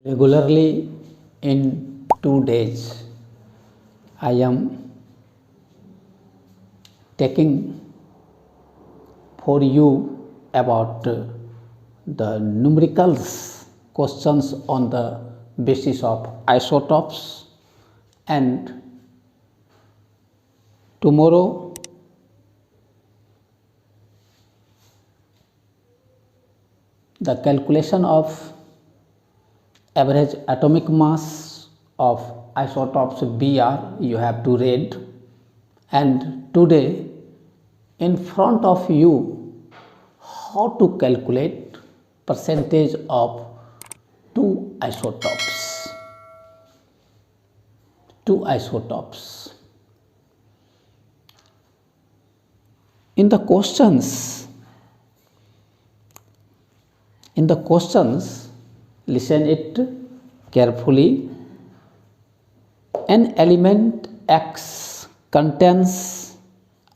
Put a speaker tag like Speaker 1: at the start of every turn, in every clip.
Speaker 1: Regularly in 2 days, I am taking for you about the numericals questions on the basis of isotopes, and tomorrow the calculation of average atomic mass of isotopes Br you have to read, and today in front of you how to calculate percentage of two isotopes. In the questions, listen it carefully. An element X contains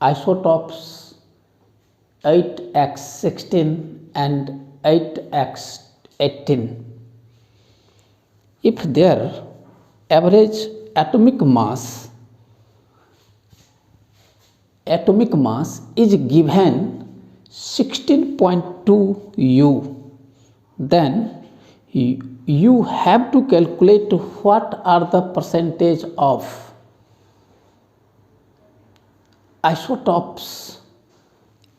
Speaker 1: isotopes 8x16 and 8x18. If their average atomic mass is given 16.2 U, then you have to calculate what are the percentage of isotopes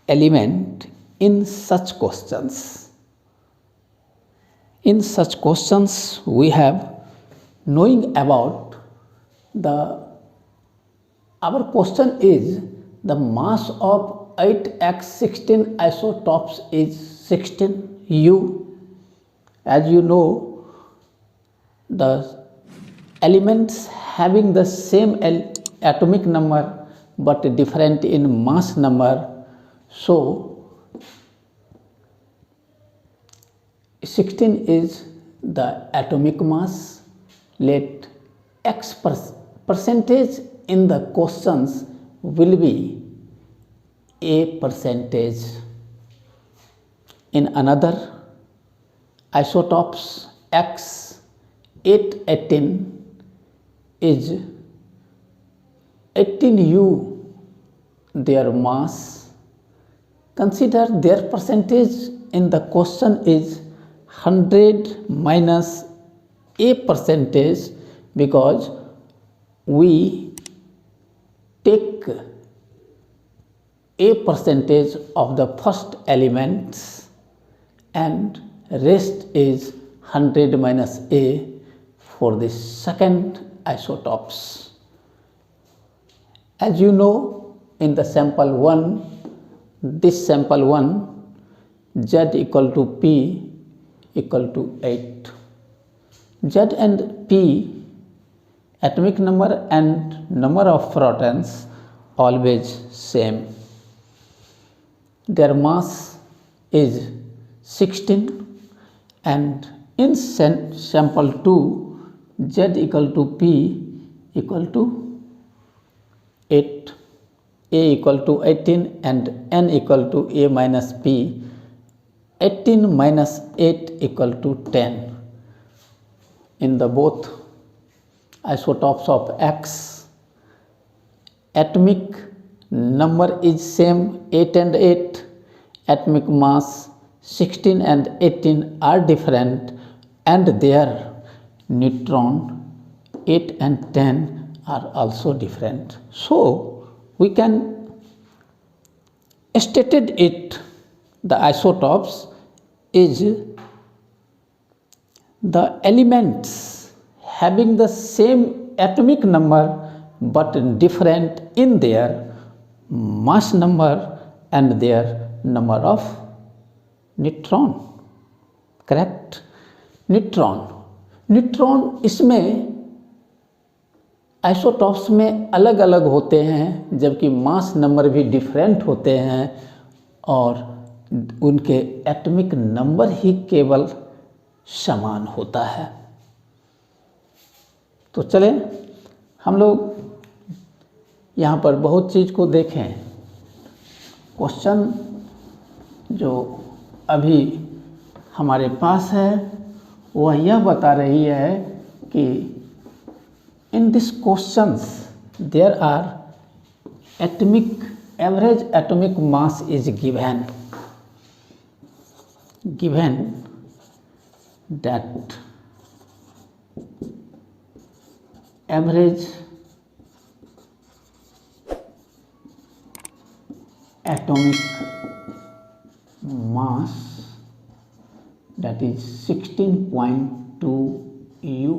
Speaker 1: element in such questions. In such questions, we have knowing about our question is the mass of 8x16 isotopes is 16 U. As you know, the elements having the same atomic number but different in mass number, so 16 is the atomic mass. Let X percentage in the questions will be a percentage. In another isotopes X 818 is 18 U their mass. Consider their percentage in the question is 100 minus a percentage, because we take a percentage of the first elements and rest is 100 minus a for the second isotopes. As you know, in the sample 1, this sample 1, Z equal to P equal to 8. Z and P, atomic number and number of protons, always same. Their mass is 16, and in sample 2, Z equal to P equal to 8, A equal to 18 and N equal to A minus P. 18 minus 8 equal to 10. In the both isotopes of X, atomic number is same 8 and 8, atomic mass 16 and 18 are different, and their neutron 8 and 10 are also different. So we can stated it, the isotopes is the elements having the same atomic number but different in their mass number and their number of neutron. Correct. Neutron इसमें isotopes में अलग अलग होते हैं, जबकि mass number भी different होते हैं और उनके एटॉमिक नंबर ही केवल समान होता है. तो चलें हम लोग यहाँ पर बहुत चीज़ को देखें. क्वेश्चन जो अभी हमारे पास है वह यह बता रही है कि in this questions there are average atomic mass is given that average atomic mass, that is 16.2 U.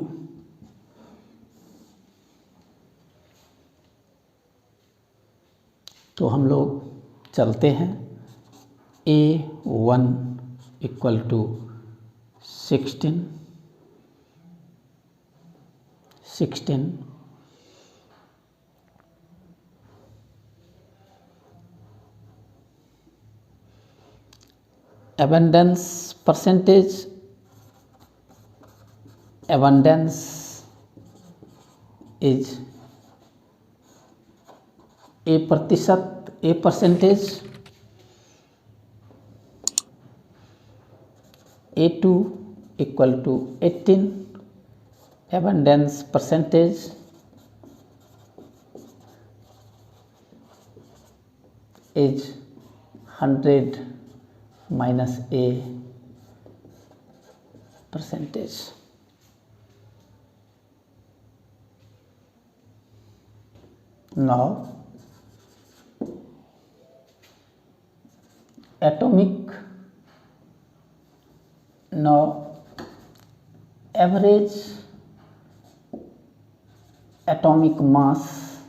Speaker 1: तो हम लोग चलते हैं। A1 equal to 16 abundance percentage, abundance is a percentage, A2 equal to 18, abundance percentage is 100 minus A percentage. Now average atomic mass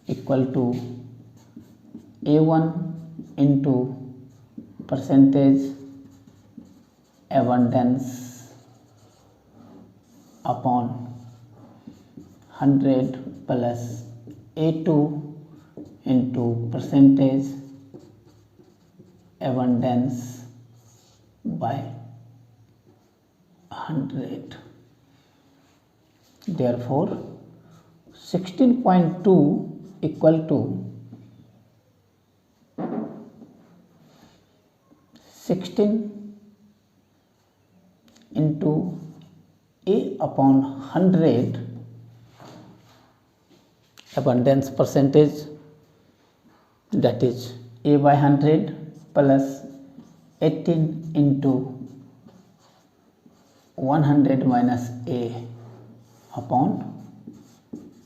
Speaker 1: equal to A1 into percentage abundance upon 100 plus A2 into percentage abundance by 100. Therefore 16.2 equal to 16 into A upon 100 abundance percentage, that is A by 100 plus 18 into 100 minus A upon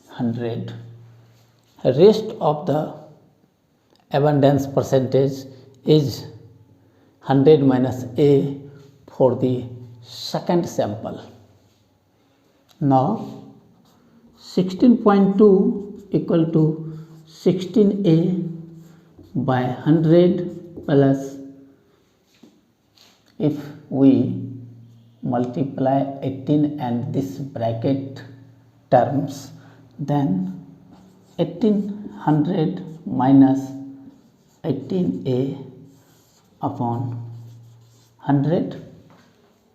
Speaker 1: 100. Rest of the abundance percentage is 100 minus A for the second sample. Now 16.2 equal to 16A by 100 plus, if we multiply 18 and this bracket terms, then 1800 minus 18A upon 100.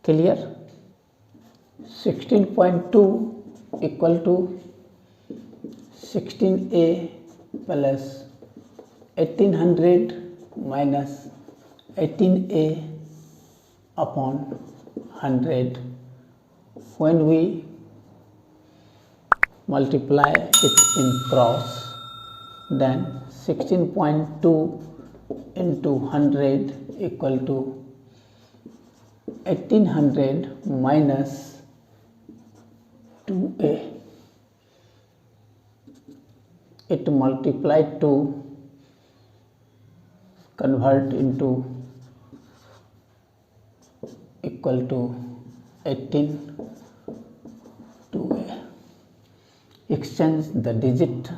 Speaker 1: Clear? 16.2 equal to 16A plus 1800 minus 18A upon 100. When we multiply it in cross, then 16.2 into 100 equal to 1800 minus 2A. It multiplied to convert into equal to 18 2A. Exchange the digit.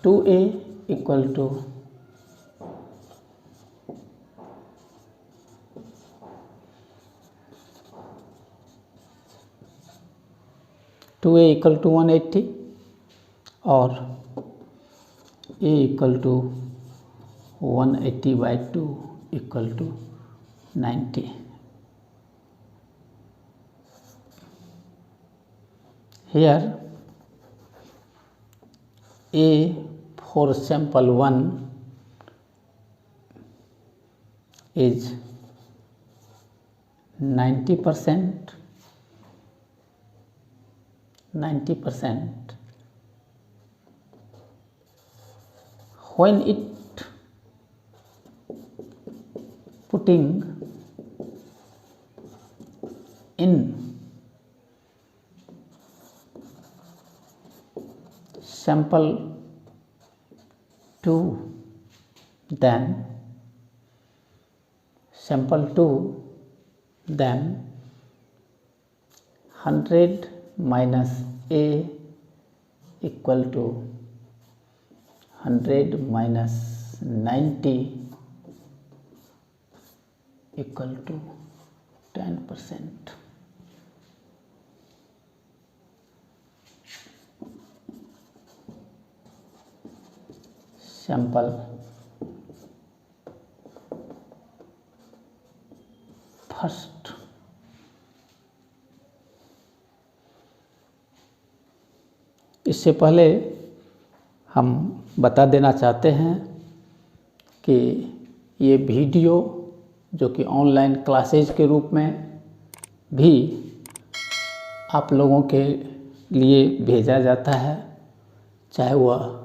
Speaker 1: 2A equal to 180 और A equal to 180 by 2 equal to 90. Here A for sample 1 is 90%, when it putting in sample 2, then sample 2, then 100 minus A equal to 100 minus 90 equal to 10%. Sample first, इससे पहले हम बता देना चाहते हैं कि ये वीडियो जो कि ऑनलाइन क्लासेज के रूप में भी आप लोगों के लिए भेजा जाता है, चाहे वह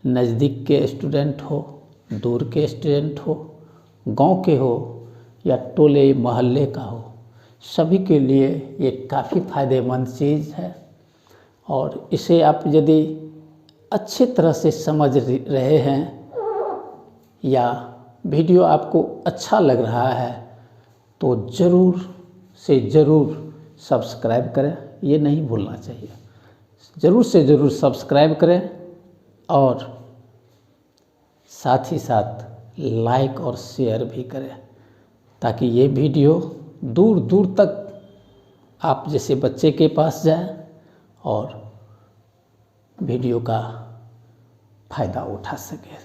Speaker 1: नज़दीक के स्टूडेंट हो, दूर के स्टूडेंट हो, गांव के हो या टोले मोहल्ले का हो, सभी के लिए ये काफ़ी फ़ायदेमंद चीज़ है। और इसे आप यदि अच्छी तरह से समझ रहे हैं या वीडियो आपको अच्छा लग रहा है तो ज़रूर से ज़रूर सब्सक्राइब करें, ये नहीं भूलना चाहिए। ज़रूर से ज़रूर सब्सक्राइब करें और साथ ही साथ लाइक और शेयर भी करें, ताकि ये वीडियो दूर दूर तक आप जैसे बच्चे के पास जाए और वीडियो का फ़ायदा उठा सके।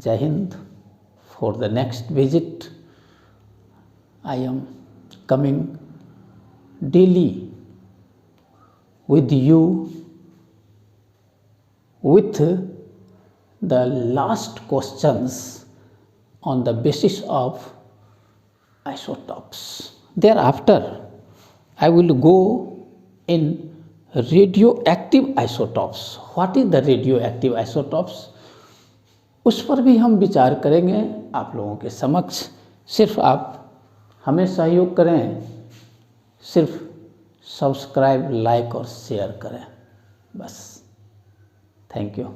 Speaker 1: जय Hind. For the next visit, I am coming daily with you with the last questions on the basis of isotopes. Thereafter, I will go in radioactive isotopes. What is the radioactive isotopes? उस पर भी हम विचार करेंगे आप लोगों के समक्ष। सिर्फ आप हमें सहयोग करें, सिर्फ सब्सक्राइब, लाइक और शेयर करें, बस। Thank you.